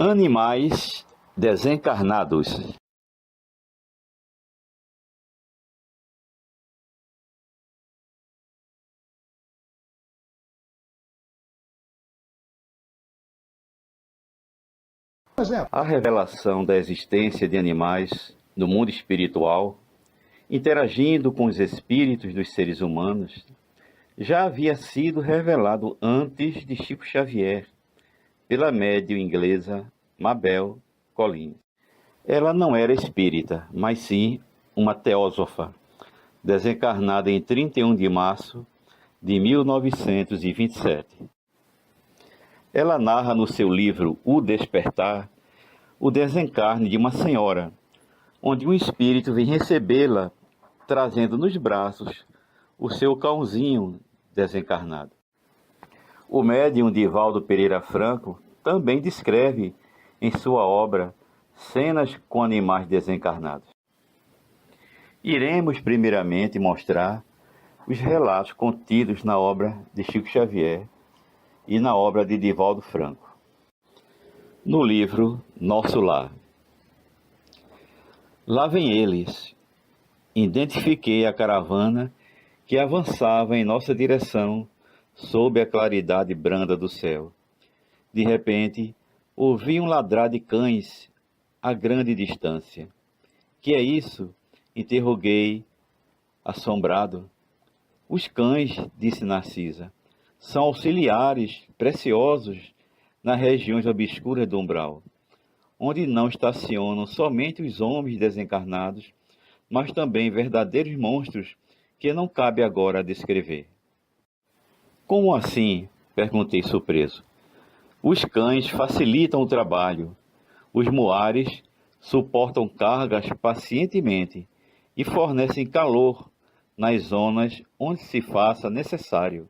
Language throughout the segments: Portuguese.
Animais desencarnados. A revelação da existência de animais no mundo espiritual, interagindo com os espíritos dos seres humanos, já havia sido revelado antes de Chico Xavier, pela médium inglesa Mabel Collins. Ela não era espírita, mas sim uma teósofa, desencarnada em 31 de março de 1927. Ela narra no seu livro O Despertar o desencarne de uma senhora, onde um espírito vem recebê-la, trazendo nos braços o seu cãozinho desencarnado. O médium Divaldo Pereira Franco também descreve em sua obra cenas com animais desencarnados. Iremos primeiramente mostrar os relatos contidos na obra de Chico Xavier e na obra de Divaldo Franco, no livro Nosso Lar. Lá vem eles. Identifiquei a caravana que avançava em nossa direção sob a claridade branda do céu. De repente, ouvi um ladrar de cães a grande distância. Que é isso? Interroguei, assombrado. Os cães, disse Narcisa, são auxiliares preciosos nas regiões obscuras do umbral, onde não estacionam somente os homens desencarnados, mas também verdadeiros monstros que não cabe agora descrever. Como assim? Perguntei surpreso. Os cães facilitam o trabalho. Os muares suportam cargas pacientemente e fornecem calor nas zonas onde se faça necessário.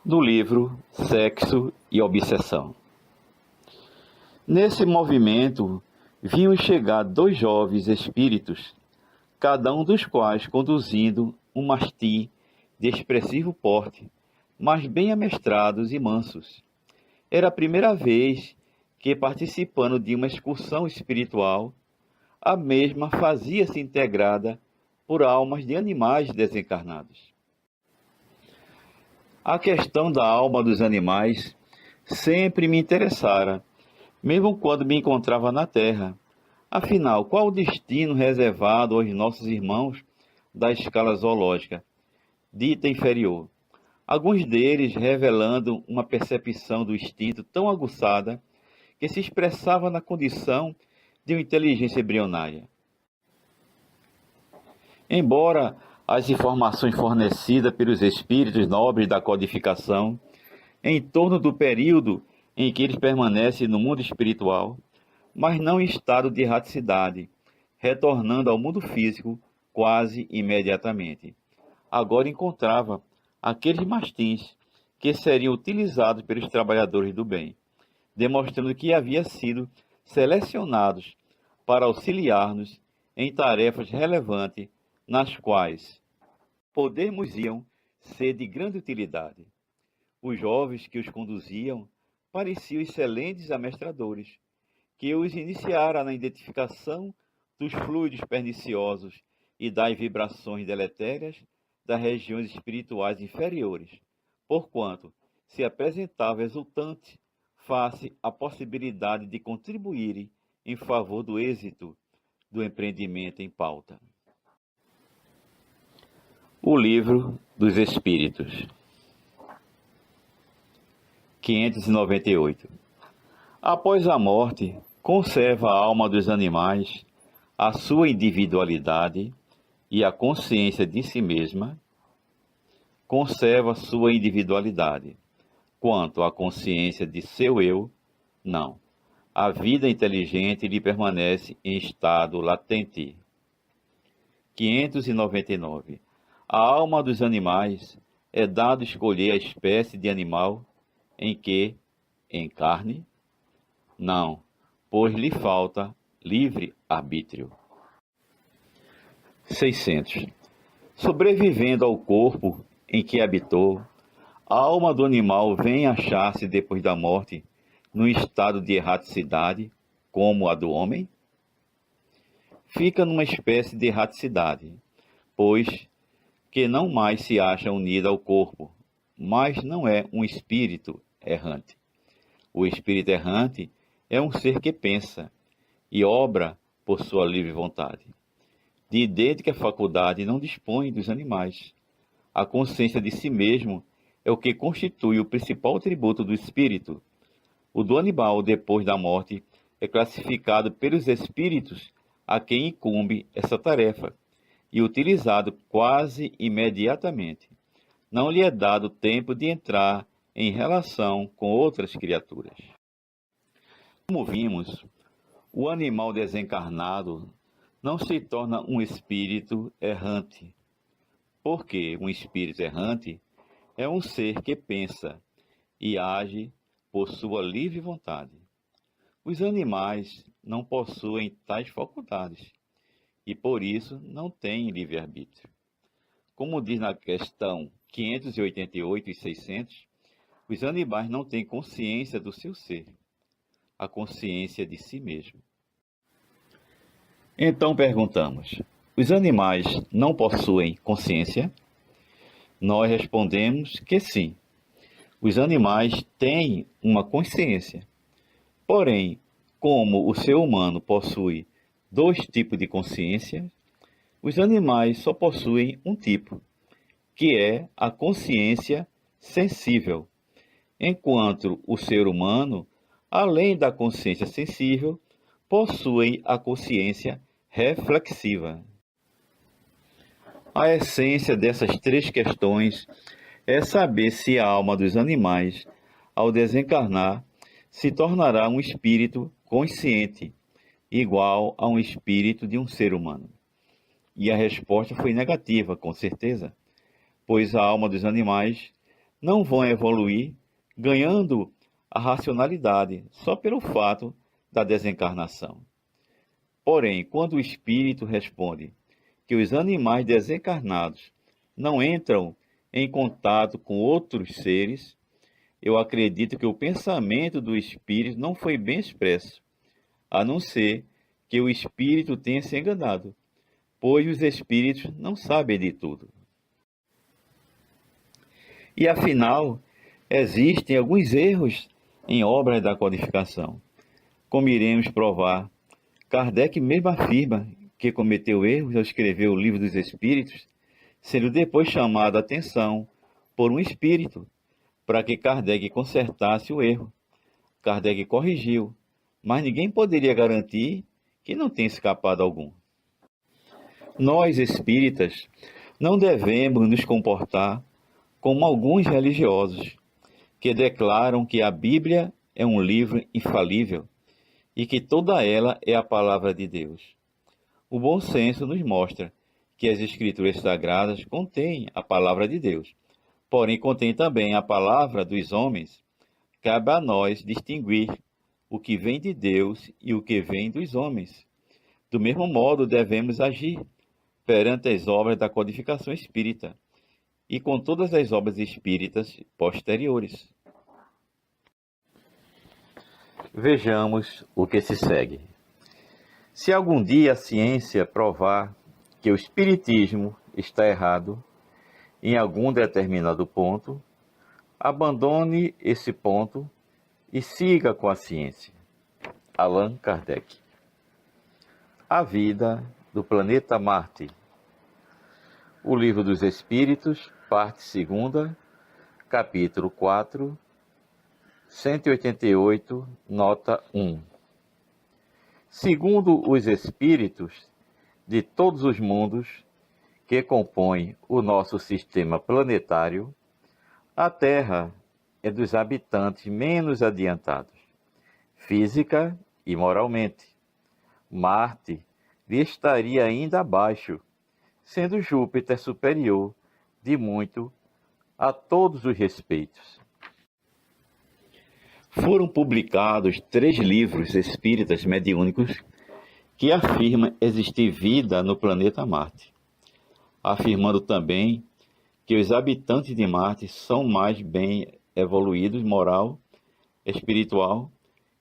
Do livro Sexo e Obsessão. Nesse movimento, vinham chegar 2 jovens espíritos, cada um dos quais conduzindo um mastí de expressivo porte, mas bem amestrados e mansos. Era a primeira vez que, participando de uma excursão espiritual, a mesma fazia-se integrada por almas de animais desencarnados. A questão da alma dos animais sempre me interessara, mesmo quando me encontrava na Terra. Afinal, qual o destino reservado aos nossos irmãos da escala zoológica, dita inferior? Alguns deles revelando uma percepção do instinto tão aguçada que se expressava na condição de uma inteligência embrionária. Embora as informações fornecidas pelos espíritos nobres da codificação, em torno do período em que eles permanecem no mundo espiritual, mas não em estado de erraticidade, retornando ao mundo físico quase imediatamente. Agora encontrava aqueles mastins que seriam utilizados pelos trabalhadores do bem, demonstrando que haviam sido selecionados para auxiliar-nos em tarefas relevantes nas quais podermos iam ser de grande utilidade. Os jovens que os conduziam pareciam excelentes amestradores, que os iniciara na identificação dos fluidos perniciosos e das vibrações deletérias das regiões espirituais inferiores, porquanto se apresentava exultante face à possibilidade de contribuírem em favor do êxito do empreendimento em pauta. O Livro dos Espíritos. 598. Após a morte, conserva a alma dos animais a sua individualidade e a consciência de si mesma, conserva sua individualidade. Quanto à consciência de seu eu, não. A vida inteligente lhe permanece em estado latente. 599. A alma dos animais é dado escolher a espécie de animal em que encarne? Não, pois lhe falta livre arbítrio. 600. Sobrevivendo ao corpo em que habitou, a alma do animal vem achar-se depois da morte num estado de erraticidade, como a do homem? Fica numa espécie de erraticidade, pois que não mais se acha unida ao corpo, mas não é um espírito errante. O espírito errante é um ser que pensa e obra por sua livre vontade. De idêntica faculdade não dispõe dos animais. A consciência de si mesmo é o que constitui o principal atributo do espírito. O do animal, depois da morte, é classificado pelos espíritos a quem incumbe essa tarefa e utilizado quase imediatamente. Não lhe é dado tempo de entrar em relação com outras criaturas. Como vimos, o animal desencarnado não se torna um espírito errante, porque um espírito errante é um ser que pensa e age por sua livre vontade. Os animais não possuem tais faculdades e, por isso, não têm livre-arbítrio. Como diz na questão 588 e 600, os animais não têm consciência do seu ser, a consciência de si mesmo. Então perguntamos: os animais não possuem consciência? Nós respondemos que sim. Os animais têm uma consciência. Porém, como o ser humano possui dois tipos de consciência, os animais só possuem um tipo, que é a consciência sensível, enquanto o ser humano, além da consciência sensível, possui a consciência reflexiva. A essência dessas três questões é saber se a alma dos animais, ao desencarnar, se tornará um espírito consciente, igual a um espírito de um ser humano. E a resposta foi negativa, com certeza, pois a alma dos animais não vão evoluir ganhando a racionalidade só pelo fato da desencarnação. Porém, quando o espírito responde que os animais desencarnados não entram em contato com outros seres, eu acredito que o pensamento do espírito não foi bem expresso, a não ser que o espírito tenha se enganado, pois os espíritos não sabem de tudo. E afinal, existem alguns erros em obras da codificação. Como iremos provar, Kardec mesmo afirma que cometeu erros ao escrever o Livro dos Espíritos, sendo depois chamado a atenção por um espírito para que Kardec consertasse o erro. Kardec corrigiu, mas ninguém poderia garantir que não tenha escapado algum. Nós, espíritas, não devemos nos comportar como alguns religiosos, que declaram que a Bíblia é um livro infalível e que toda ela é a palavra de Deus. O bom senso nos mostra que as Escrituras Sagradas contêm a palavra de Deus, porém contém também a palavra dos homens. Cabe a nós distinguir o que vem de Deus e o que vem dos homens. Do mesmo modo, devemos agir perante as obras da codificação espírita e com todas as obras espíritas posteriores. Vejamos o que se segue. Se algum dia a ciência provar que o espiritismo está errado em algum determinado ponto, abandone esse ponto e siga com a ciência. Allan Kardec. A vida do planeta Marte. O Livro dos Espíritos, parte 2ª, capítulo 4, 188, nota 1. Segundo os espíritos de todos os mundos que compõem o nosso sistema planetário, a Terra é dos habitantes menos adiantados, física e moralmente. Marte lhe estaria ainda abaixo, sendo Júpiter superior de muito a todos os respeitos. Foram publicados 3 livros espíritas mediúnicos que afirmam existir vida no planeta Marte, afirmando também que os habitantes de Marte são mais bem evoluídos moral, espiritual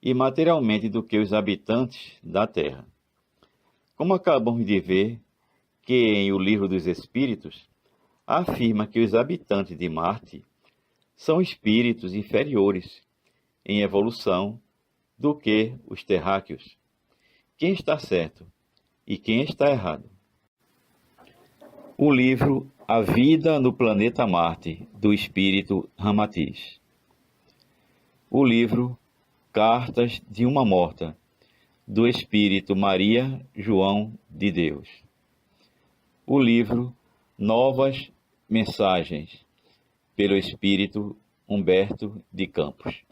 e materialmente do que os habitantes da Terra. Como acabamos de ver, que em O Livro dos Espíritos afirma que os habitantes de Marte são espíritos inferiores em evolução do que os terráqueos. Quem está certo e quem está errado? O livro A Vida no Planeta Marte, do espírito Ramatiz. O livro Cartas de uma Morta, do espírito Maria João de Deus. O livro Novas Mensagens, pelo espírito Humberto de Campos.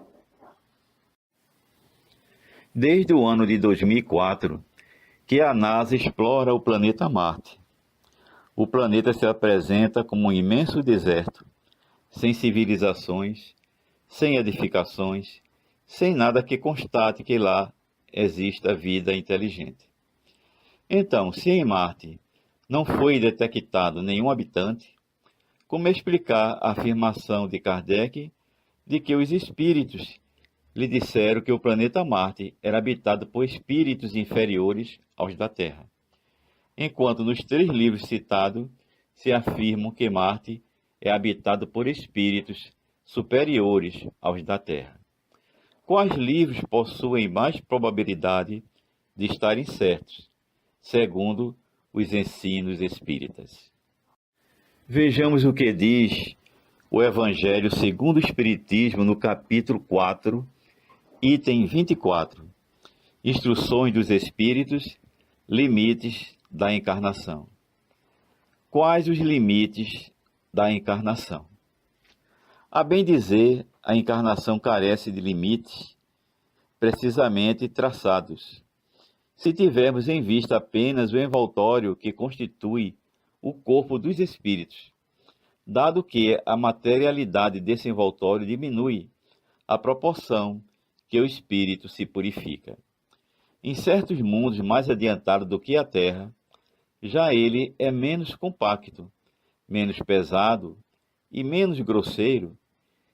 Desde o ano de 2004, que a NASA explora o planeta Marte. O planeta se apresenta como um imenso deserto, sem civilizações, sem edificações, sem nada que constate que lá exista vida inteligente. Então, se em Marte não foi detectado nenhum habitante, como explicar a afirmação de Kardec de que os espíritos lhe disseram que o planeta Marte era habitado por espíritos inferiores aos da Terra, enquanto nos 3 livros citados se afirma que Marte é habitado por espíritos superiores aos da Terra? Quais livros possuem mais probabilidade de estarem certos, segundo os ensinos espíritas? Vejamos o que diz o Evangelho segundo o Espiritismo no capítulo 4, item 24. Instruções dos Espíritos, limites da encarnação. Quais os limites da encarnação? A bem dizer, a encarnação carece de limites precisamente traçados. Se tivermos em vista apenas o envoltório que constitui o corpo dos espíritos, dado que a materialidade desse envoltório diminui à proporção que o espírito se purifica. Em certos mundos mais adiantados do que a Terra, já ele é menos compacto, menos pesado e menos grosseiro,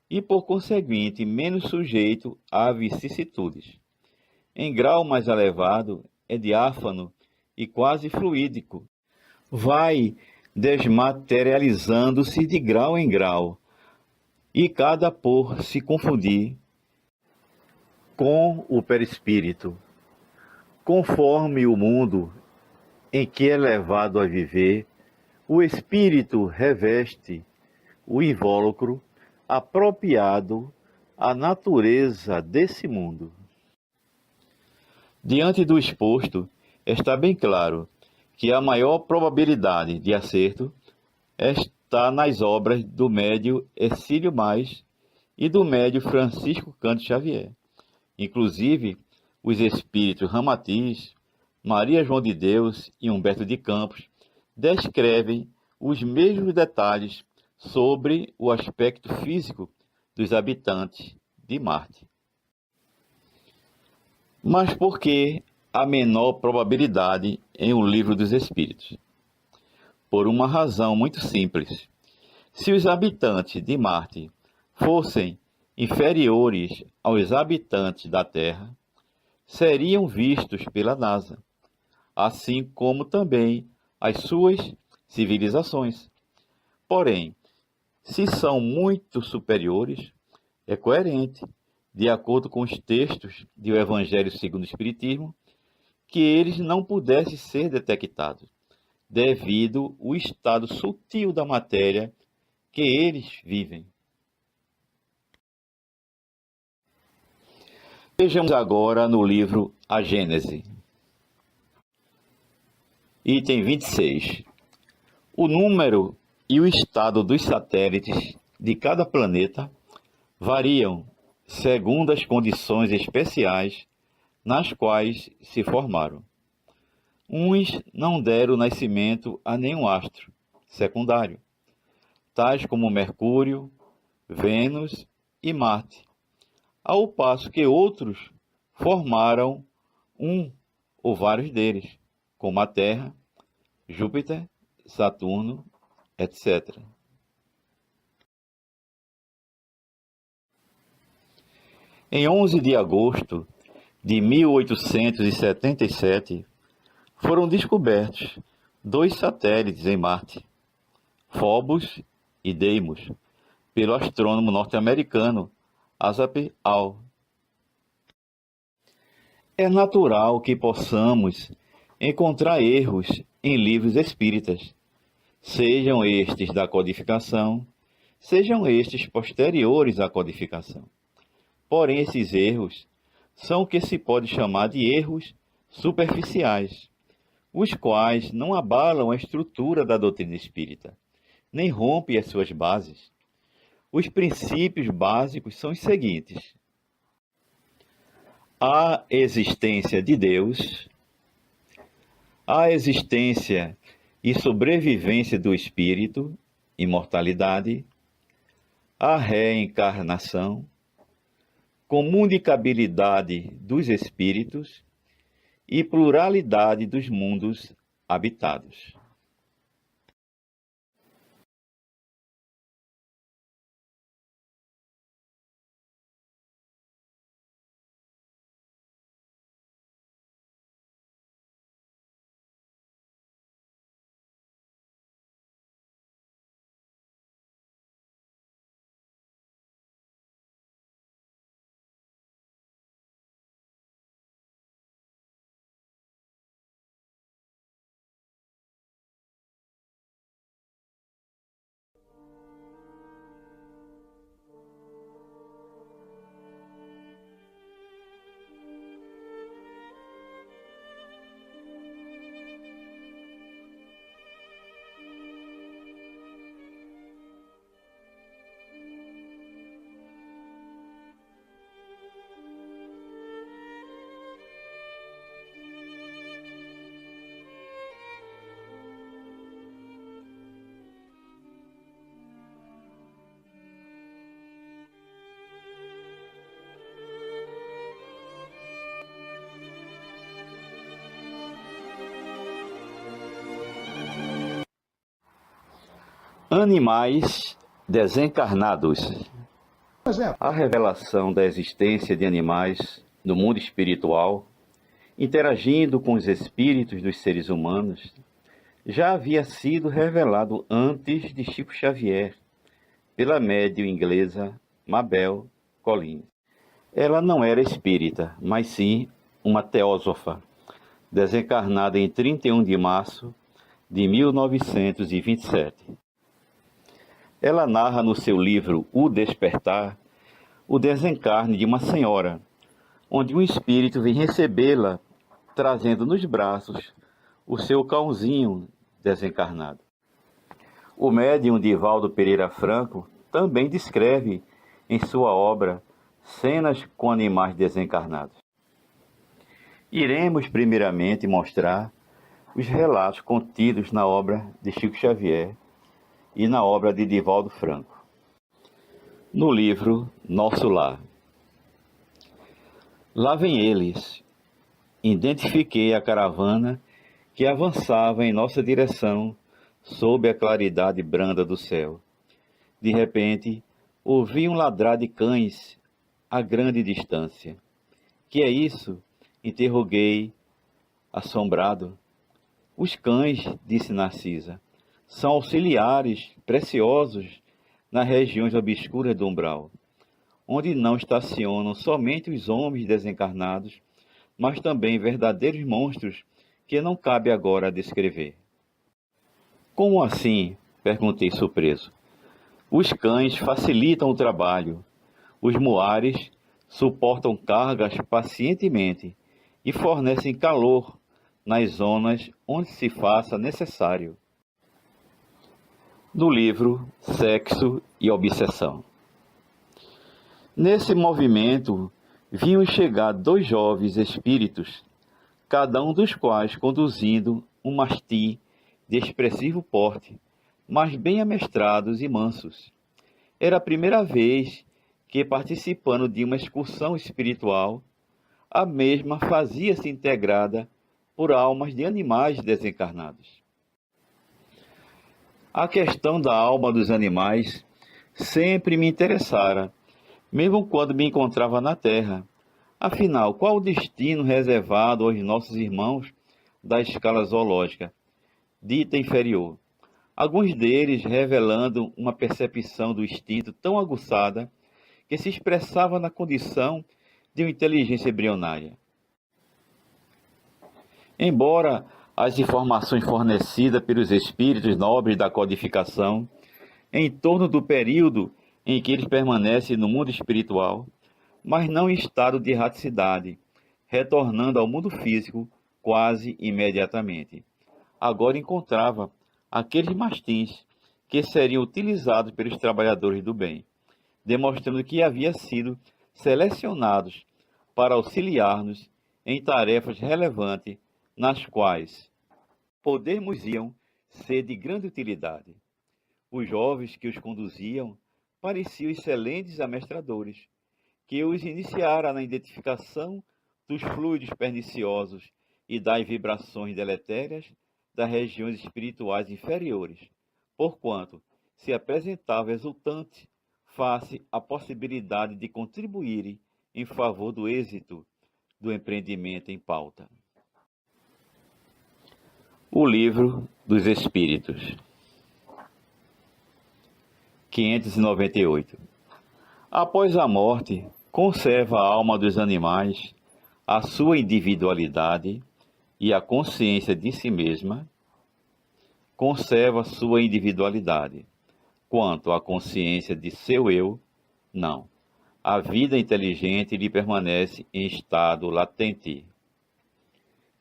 e por conseguinte menos sujeito a vicissitudes. Em grau mais elevado, é diáfano e quase fluídico. Vai desmaterializando-se de grau em grau, e cada por se confundir com o perispírito, conforme o mundo em que é levado a viver, o espírito reveste o invólucro apropriado à natureza desse mundo. Diante do exposto, está bem claro que a maior probabilidade de acerto está nas obras do médio Hercílio Mais e do médio Francisco Cândido Xavier. Inclusive, os espíritos Ramatiz, Maria João de Deus e Humberto de Campos descrevem os mesmos detalhes sobre o aspecto físico dos habitantes de Marte. Mas por que a menor probabilidade em O Livro dos Espíritos? Por uma razão muito simples. Se os habitantes de Marte fossem inferiores aos habitantes da Terra, seriam vistos pela NASA, assim como também as suas civilizações. Porém, se são muito superiores, é coerente, de acordo com os textos do Evangelho segundo o Espiritismo, que eles não pudessem ser detectados, devido ao estado sutil da matéria que eles vivem. Vejamos agora no livro A Gênese. Item 26. O número e o estado dos satélites de cada planeta variam segundo as condições especiais nas quais se formaram. Uns não deram nascimento a nenhum astro secundário, tais como Mercúrio, Vênus e Marte, ao passo que outros formaram um ou vários deles, como a Terra, Júpiter, Saturno, etc. Em 11 de agosto de 1877, foram descobertos 2 satélites em Marte, Phobos e Deimos, pelo astrônomo norte-americano Asaph Hall. É natural que possamos encontrar erros em livros espíritas, sejam estes da codificação, sejam estes posteriores à codificação. Porém, esses erros são o que se pode chamar de erros superficiais, os quais não abalam a estrutura da doutrina espírita, nem rompem as suas bases. Os princípios básicos são os seguintes: a existência de Deus, a existência e sobrevivência do espírito, imortalidade, a reencarnação, comunicabilidade dos espíritos e pluralidade dos mundos habitados. Animais desencarnados. A revelação da existência de animais no mundo espiritual, interagindo com os espíritos dos seres humanos, já havia sido revelado antes de Chico Xavier, pela médium inglesa Mabel Collins. Ela não era espírita, mas sim uma teósofa, desencarnada em 31 de março de 1927. Ela narra no seu livro O Despertar o desencarne de uma senhora, onde um espírito vem recebê-la, trazendo nos braços o seu cãozinho desencarnado. O médium Divaldo Pereira Franco também descreve em sua obra cenas com animais desencarnados. Iremos primeiramente mostrar os relatos contidos na obra de Chico Xavier e na obra de Divaldo Franco. No livro Nosso Lar. Lá vem eles. Identifiquei a caravana que avançava em nossa direção sob a claridade branda do céu. De repente, ouvi um ladrar de cães a grande distância. Que é isso? Interroguei, assombrado. Os cães, disse Narcisa, são auxiliares preciosos nas regiões obscuras do umbral, onde não estacionam somente os homens desencarnados, mas também verdadeiros monstros que não cabe agora descrever. Como assim? Perguntei surpreso. Os cães facilitam o trabalho, os muares suportam cargas pacientemente e fornecem calor nas zonas onde se faça necessário. Do livro Sexo e Obsessão. Nesse movimento, vinham chegar 2 jovens espíritos, cada um dos quais conduzindo um mastim de expressivo porte, mas bem amestrados e mansos. Era a primeira vez que, participando de uma excursão espiritual, a mesma fazia-se integrada por almas de animais desencarnados. A questão da alma dos animais sempre me interessara, mesmo quando me encontrava na Terra, Afinal, qual o destino reservado aos nossos irmãos da escala zoológica, dita inferior? Alguns deles revelando uma percepção do instinto tão aguçada que se expressava na condição de uma inteligência embrionária. Embora as informações fornecidas pelos espíritos nobres da codificação, em torno do período em que eles permanecem no mundo espiritual, mas não em estado de erraticidade, retornando ao mundo físico quase imediatamente. Agora encontrava aqueles mastins que seriam utilizados pelos trabalhadores do bem, demonstrando que havia sido selecionados para auxiliar-nos em tarefas relevantes nas quais podermos-iam ser de grande utilidade. Os jovens que os conduziam pareciam excelentes amestradores, que os iniciara na identificação dos fluidos perniciosos e das vibrações deletérias das regiões espirituais inferiores, porquanto se apresentava exultante face à possibilidade de contribuírem em favor do êxito do empreendimento em pauta. O Livro dos Espíritos, 598. Após a morte, conserva a alma dos animais a sua individualidade e a consciência de si mesma, conserva sua individualidade. Quanto à consciência de seu eu, não. A vida inteligente lhe permanece em estado latente.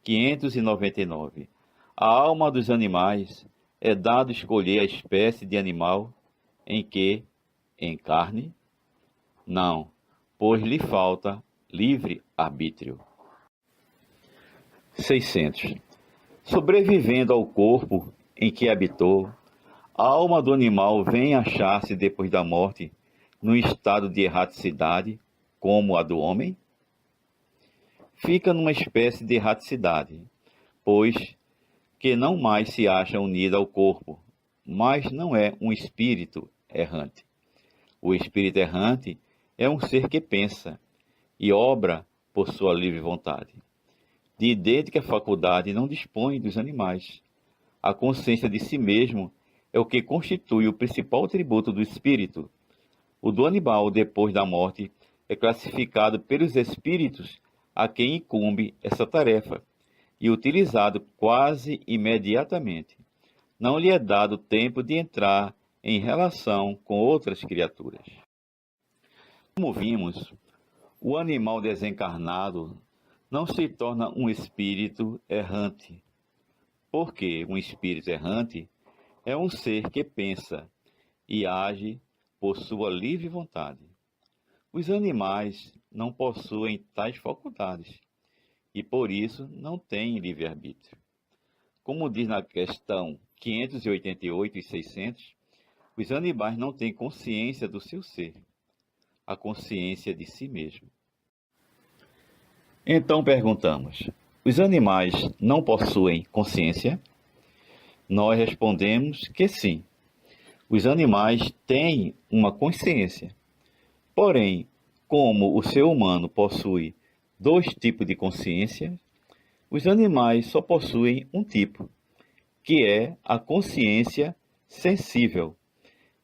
599. A alma dos animais é dado escolher a espécie de animal em que encarne? Não, pois lhe falta livre arbítrio. 600. Sobrevivendo ao corpo em que habitou, a alma do animal vem achar-se depois da morte num estado de erraticidade, como a do homem? Fica numa espécie de erraticidade, pois que não mais se acha unida ao corpo, mas não é um espírito errante. O espírito errante é um ser que pensa e obra por sua livre vontade. De idêntica faculdade não dispõe dos animais. A consciência de si mesmo é o que constitui o principal atributo do espírito. O do animal, depois da morte, é classificado pelos espíritos a quem incumbe essa tarefa e utilizado quase imediatamente. Não lhe é dado tempo de entrar em relação com outras criaturas. Como vimos, o animal desencarnado não se torna um espírito errante, porque um espírito errante é um ser que pensa e age por sua livre vontade. Os animais não possuem tais faculdades e, por isso, não têm livre-arbítrio. Como diz na questão 588 e 600, os animais não têm consciência do seu ser, a consciência de si mesmo. Então perguntamos, os animais não possuem consciência? Nós respondemos que sim. Os animais têm uma consciência. Porém, como o ser humano possui dois tipos de consciência, os animais só possuem um tipo, que é a consciência sensível,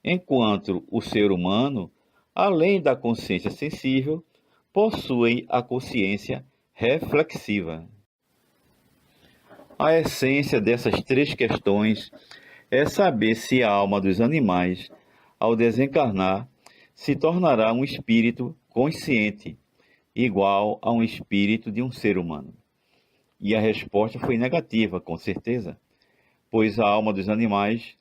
enquanto o ser humano, além da consciência sensível, possui a consciência reflexiva. A essência dessas três questões é saber se a alma dos animais, ao desencarnar, se tornará um espírito consciente, igual a um espírito de um ser humano. E a resposta foi negativa, com certeza, pois a alma dos animais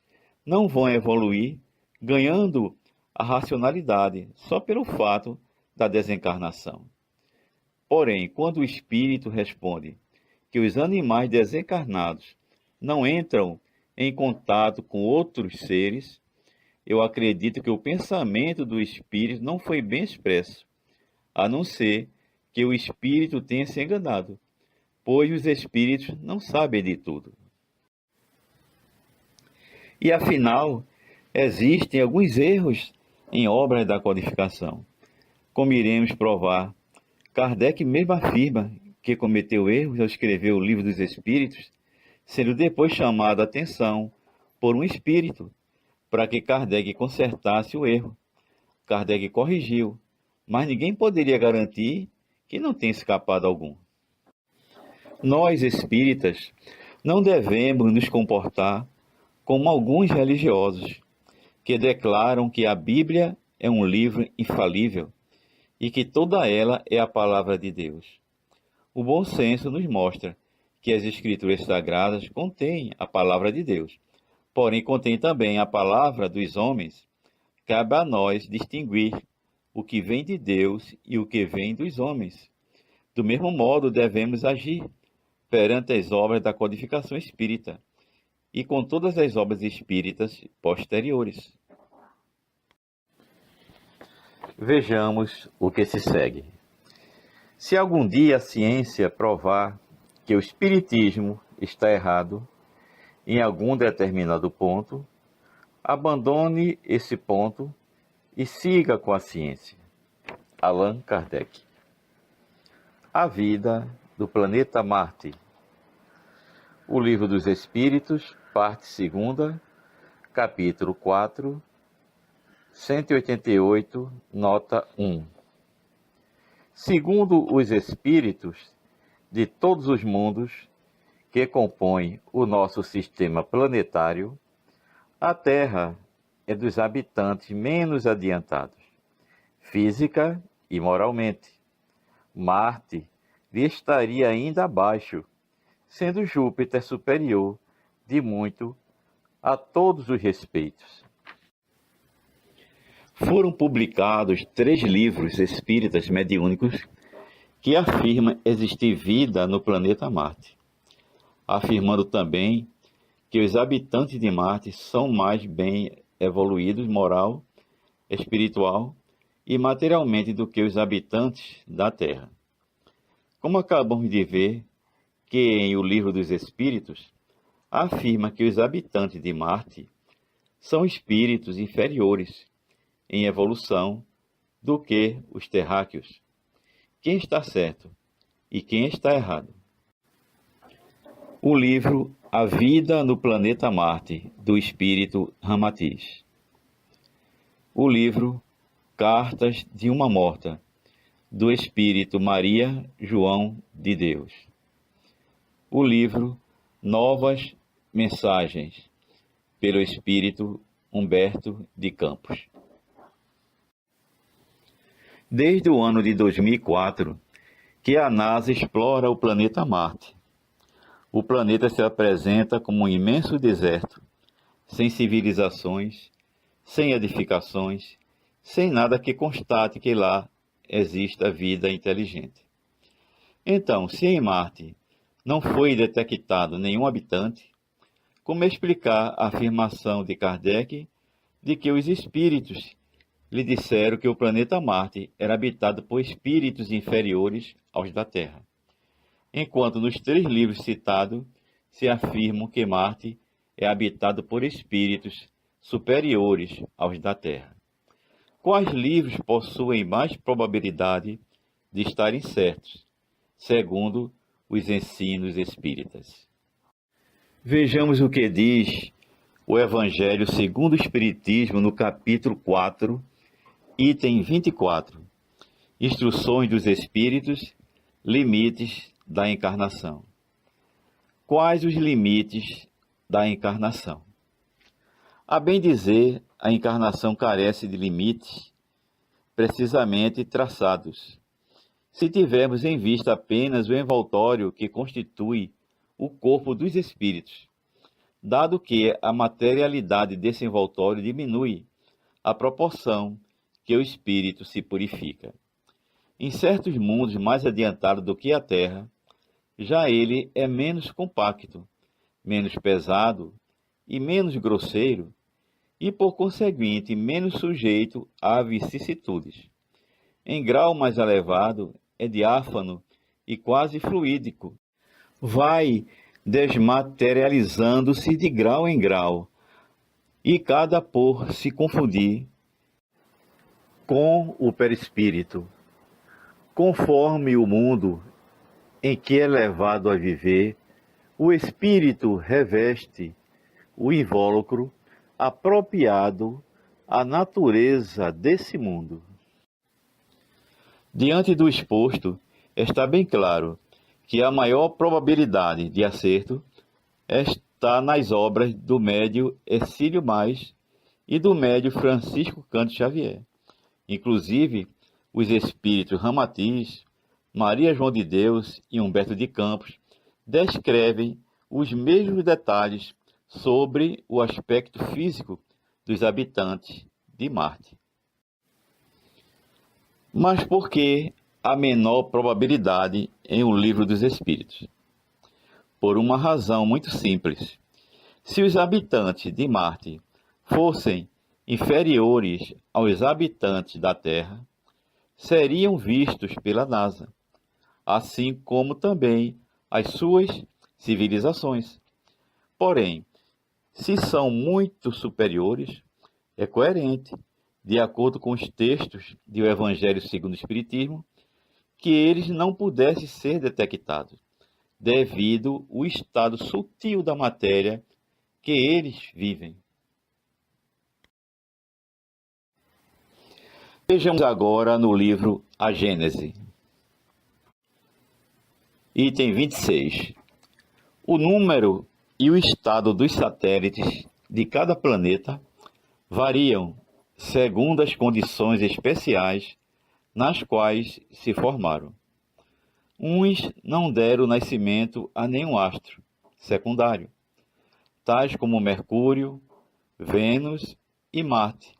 não vão evoluir ganhando a racionalidade só pelo fato da desencarnação. Porém, quando o espírito responde que os animais desencarnados não entram em contato com outros seres, eu acredito que o pensamento do espírito não foi bem expresso, a não ser que o espírito tenha se enganado, pois os espíritos não sabem de tudo. E afinal, existem alguns erros em obras da codificação, como iremos provar Kardec mesmo afirma que cometeu erros ao escrever o Livro dos Espíritos, sendo depois chamado a atenção por um espírito para que Kardec consertasse o erro. Kardec corrigiu, mas ninguém poderia garantir que não tenha escapado algum. Nós, espíritas, não devemos nos comportar como alguns religiosos, que declaram que a Bíblia é um livro infalível e que toda ela é a palavra de Deus. O bom senso nos mostra que as Escrituras Sagradas contêm a palavra de Deus, porém contém também a palavra dos homens. Cabe a nós distinguir o que vem de Deus e o que vem dos homens. Do mesmo modo, devemos agir perante as obras da codificação espírita e com todas as obras espíritas posteriores. Vejamos o que se segue. Se algum dia a ciência provar que o espiritismo está errado em algum determinado ponto, abandone esse ponto e siga com a ciência. Allan Kardec. A vida do planeta Marte. O Livro dos Espíritos, parte 2ª, capítulo 4, 188, nota 1. Segundo os espíritos de todos os mundos que compõem o nosso sistema planetário, a Terra é dos habitantes menos adiantados, física e moralmente. Marte lhe estaria ainda abaixo, sendo Júpiter superior de muito a todos os respeitos. Foram publicados 3 livros espíritas mediúnicos que afirmam existir vida no planeta Marte, afirmando também que os habitantes de Marte são mais bem evoluídos moral, espiritual e materialmente do que os habitantes da Terra. Como acabamos de ver, que em O Livro dos Espíritos afirma que os habitantes de Marte são espíritos inferiores em evolução do que os terráqueos. Quem está certo e quem está errado? O livro A Vida no Planeta Marte, do espírito Ramatiz. O livro Cartas de uma Morta, do espírito Maria João de Deus. O livro Novas Mensagens, pelo espírito Humberto de Campos. Desde o ano de 2004, que a NASA explora o planeta Marte. O planeta se apresenta como um imenso deserto, sem civilizações, sem edificações, sem nada que constate que lá exista vida inteligente. Então, se em Marte não foi detectado nenhum habitante, como explicar a afirmação de Kardec de que os espíritos lhe disseram que o planeta Marte era habitado por espíritos inferiores aos da Terra, enquanto nos 3 livros citados se afirma que Marte é habitado por espíritos superiores aos da Terra? Quais livros possuem mais probabilidade de estarem certos, segundo os ensinos espíritas? Vejamos o que diz o Evangelho segundo o Espiritismo no capítulo 4, item 24. Instruções dos Espíritos, limites da encarnação. Quais os limites da encarnação? A bem dizer, a encarnação carece de limites precisamente traçados. Se tivermos em vista apenas o envoltório que constitui o corpo dos espíritos, dado que a materialidade desse envoltório diminui à proporção que o espírito se purifica. Em certos mundos mais adiantados do que a Terra, já ele é menos compacto, menos pesado e menos grosseiro, e por conseguinte menos sujeito a vicissitudes. Em grau mais elevado, é diáfano e quase fluídico. Vai desmaterializando-se de grau em grau, e cada por se confundir com o perispírito, conforme o mundo em que é levado a viver, o espírito reveste o invólucro apropriado à natureza desse mundo. Diante do exposto, está bem claro que a maior probabilidade de acerto está nas obras do médio Hercílio Mais e do médio Francisco Cândido Xavier. Inclusive, os espíritos Ramatiz, Maria João de Deus e Humberto de Campos descrevem os mesmos detalhes sobre o aspecto físico dos habitantes de Marte. Mas por que a menor probabilidade em O Livro dos Espíritos? Por uma razão muito simples. Se os habitantes de Marte fossem inferiores aos habitantes da Terra, seriam vistos pela NASA, assim como também as suas civilizações. Porém, se são muito superiores, é coerente, de acordo com os textos do Evangelho segundo o Espiritismo, que eles não pudessem ser detectados, devido ao estado sutil da matéria que eles vivem. Vejamos agora no livro A Gênese. Item 26. O número e o estado dos satélites de cada planeta variam segundo as condições especiais nas quais se formaram. Uns não deram nascimento a nenhum astro secundário, tais como Mercúrio, Vênus e Marte,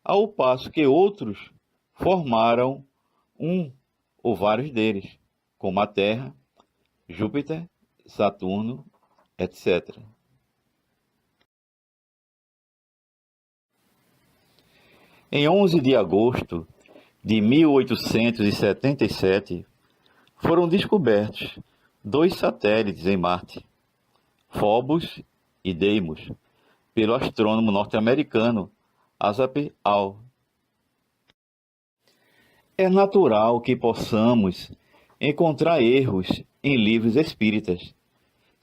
ao passo que outros formaram um ou vários deles, como a Terra, Júpiter, Saturno, etc. Em 11 de agosto de 1877, foram descobertos 2 satélites em Marte, Phobos e Deimos, pelo astrônomo norte-americano Asaph Hall. É natural que possamos encontrar erros em livros espíritas,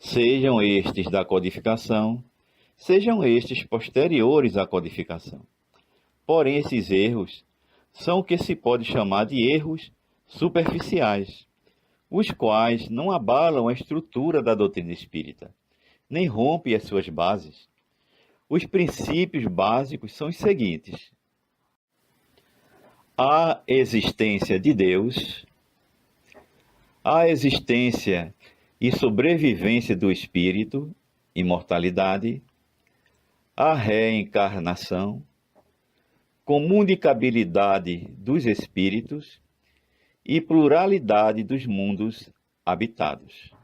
sejam estes da codificação, sejam estes posteriores à codificação. Porém, esses erros são o que se pode chamar de erros superficiais, os quais não abalam a estrutura da doutrina espírita, nem rompem as suas bases. Os princípios básicos são os seguintes: a existência de Deus, a existência e sobrevivência do espírito, imortalidade, a reencarnação, comunicabilidade dos espíritos e pluralidade dos mundos habitados.